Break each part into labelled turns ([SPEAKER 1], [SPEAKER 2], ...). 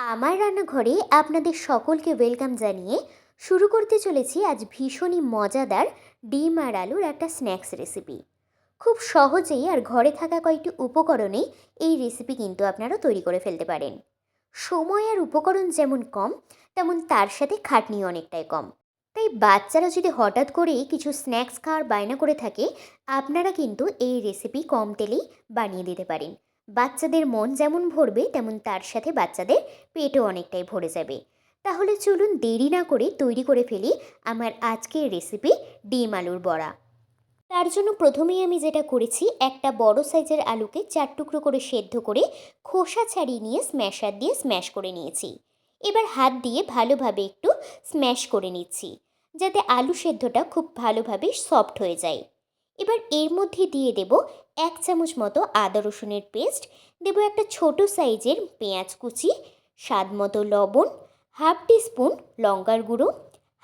[SPEAKER 1] আমার রান্নাঘরে আপনাদের সকলকে ওয়েলকাম জানিয়ে শুরু করতে চলেছি আজ ভীষণই মজাদার ডিম আর আলুর একটা স্ন্যাক্স রেসিপি। খুব সহজেই আর ঘরে থাকা কয়েকটি উপকরণে এই রেসিপি কিন্তু আপনারা তৈরি করে ফেলতে পারেন। সময় আর উপকরণ যেমন কম, তেমন তার সাথে খাটনি অনেকটাই কম। তাই বাচ্চারা যদি হঠাৎ করেই কিছু স্ন্যাক্স খাওয়ার বায়না করে থাকে, আপনারা কিন্তু এই রেসিপি কম তেলেই বানিয়ে দিতে পারেন। বাচ্চাদের মন যেমন ভরবে, তেমন তার সাথে বাচ্চাদের পেটও অনেকটাই ভরে যাবে। তাহলে চলুন দেরি না করে তৈরি করে ফেলি আমার আজকের রেসিপি ডিম আলুর বড়া। তার জন্য প্রথমেই আমি যেটা করেছি, একটা বড় সাইজের আলুকে 4 টুকরো করে সেদ্ধ করে খোসা ছাড়িয়ে নিয়ে স্ম্যাশার দিয়ে স্ম্যাশ করে নিয়েছি। এবার হাত দিয়ে ভালোভাবে একটু স্ম্যাশ করে নিচ্ছি, যাতে আলু সেদ্ধটা খুব ভালোভাবে সফট হয়ে যায়। এবার এর মধ্যে দিয়ে দেব 1 চামচ মতো আদা রসুনের পেস্ট, দেব একটা ছোট সাইজের পেঁয়াজ কুচি, স্বাদ মতো লবণ, হাফ টিস্পুন লঙ্কার গুঁড়ো,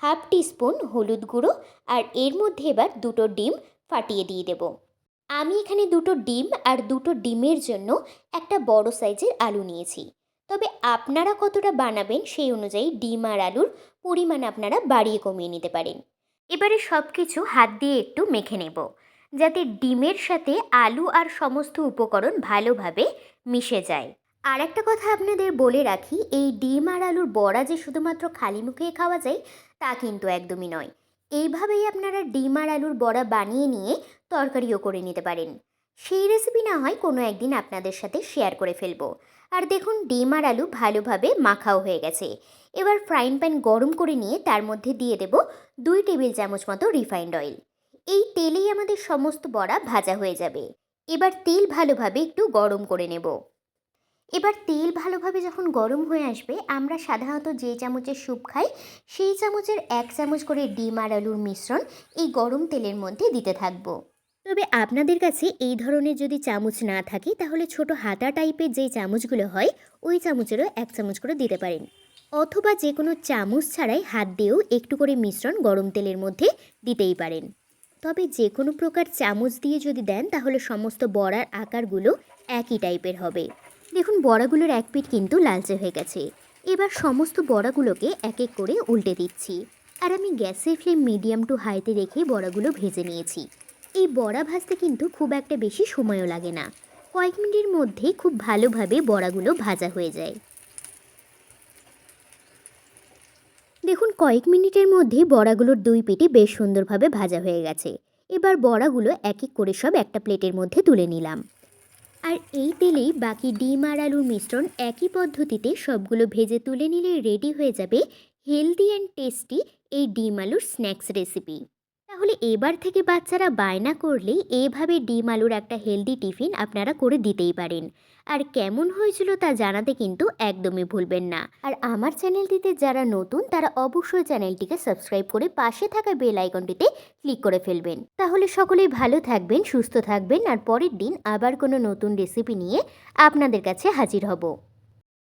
[SPEAKER 1] হাফ টিস্পুন হলুদ গুঁড়ো, আর এর মধ্যে এবার দুটো ডিম ফাটিয়ে দিয়ে দেব। আমি এখানে দুটো ডিম আর দুটো ডিমের জন্য একটা বড় সাইজের আলু নিয়েছি। তবে আপনারা কতটা বানাবেন সেই অনুযায়ী ডিম আর আলুর পরিমাণ আপনারা বাড়িয়ে কমিয়ে নিতে পারেন। এবারে সব কিছু হাত দিয়ে একটু মেখে নেব, যাতে ডিমের সাথে আলু আর সমস্ত উপকরণ ভালোভাবে মিশে যায়। আর একটা কথা আপনাদের বলে রাখি, এই ডিম আর আলুর বড়া যে শুধুমাত্র খালি মুখে খাওয়া যায় তা কিন্তু একদমই নয়। এইভাবেই আপনারা ডিম আর আলুর বড়া বানিয়ে নিয়ে তরকারিও করে নিতে পারেন। সেই রেসিপি না হয় কোনো একদিন আপনাদের সাথে শেয়ার করে ফেলবো। আর দেখুন, ডিম আর আলু ভালোভাবে মাখাও হয়ে গেছে। এবার ফ্রাইং প্যান গরম করে নিয়ে তার মধ্যে দিয়ে দেব 2 টেবিল চামচ মতো রিফাইন্ড অয়েল। এই তেলেই আমাদের সমস্ত বড়া ভাজা হয়ে যাবে। এবার তেল ভালোভাবে একটু গরম করে নেব। এবার তেল ভালোভাবে যখন গরম হয়ে আসবে, আমরা সাধারণত যে চামচের স্যুপ খাই সেই চামচের 1 চামচ করে ডিম আর আলুর মিশ্রণ এই গরম তেলের মধ্যে দিতে থাকবো। তবে আপনাদের কাছে এই ধরনের যদি চামচ না থাকে, তাহলে ছোট হাতা টাইপের যে চামচগুলো হয় ওই চামচেরও 1 চামচ করে দিতে পারেন, অথবা যে কোনো চামচ ছাড়াই হাত দিয়েও একটু করে মিশ্রণ গরম তেলের মধ্যে দিতেই পারেন। তবে যে কোনো প্রকার চামচ দিয়ে যদি দেন, তাহলে সমস্ত বড়ার আকারগুলো একই টাইপের হবে। দেখুন, বড়াগুলোর এক পিঠ কিন্তু লালচে হয়ে গেছে। এবার সমস্ত বড়াগুলোকে এক এক করে উল্টে দিচ্ছি, আর আমি গ্যাসের ফ্লেম মিডিয়াম টু হাইতে রেখে বড়াগুলো ভেজে নিয়েছি। এই বড়া ভাজতে কিন্তু খুব একটা বেশি সময়ও লাগে না, কয়েক মিনিটের মধ্যেই খুব ভালোভাবে বড়াগুলো ভাজা হয়ে যায়। দেখুন, কয়েক মিনিটের মধ্যে বড়াগুলোর দুই পিঠই বেশ সুন্দরভাবে ভাজা হয়ে গেছে। এবার বড়াগুলো এক এক করে সব একটা প্লেটের মধ্যে তুলে নিলাম। আর এই তেলেই বাকি ডিম আর আলুর মিশ্রণ একই পদ্ধতিতে সবগুলো ভেজে তুলে নিলে রেডি হয়ে যাবে হেলদি অ্যান্ড টেস্টি এই ডিম আলুর স্ন্যাক্স রেসিপি। তাহলে এবার থেকে বাচ্চারা বায়না করলেই এভাবে ডিম আলুর একটা হেলদি টিফিন আপনারা করে দিতেই পারেন। আর কেমন হয়েছিল তা জানাতে কিন্তু একদমই ভুলবেন না। আর আমার চ্যানেলটিতে যারা নতুন, তারা অবশ্যই চ্যানেলটিকে সাবস্ক্রাইব করে পাশে থাকা বেল আইকনটিতে ক্লিক করে ফেলবেন। তাহলে সকলেই ভালো থাকবেন, সুস্থ থাকবেন, আর পরের দিন আবার কোনো নতুন রেসিপি নিয়ে আপনাদের কাছে হাজির হব।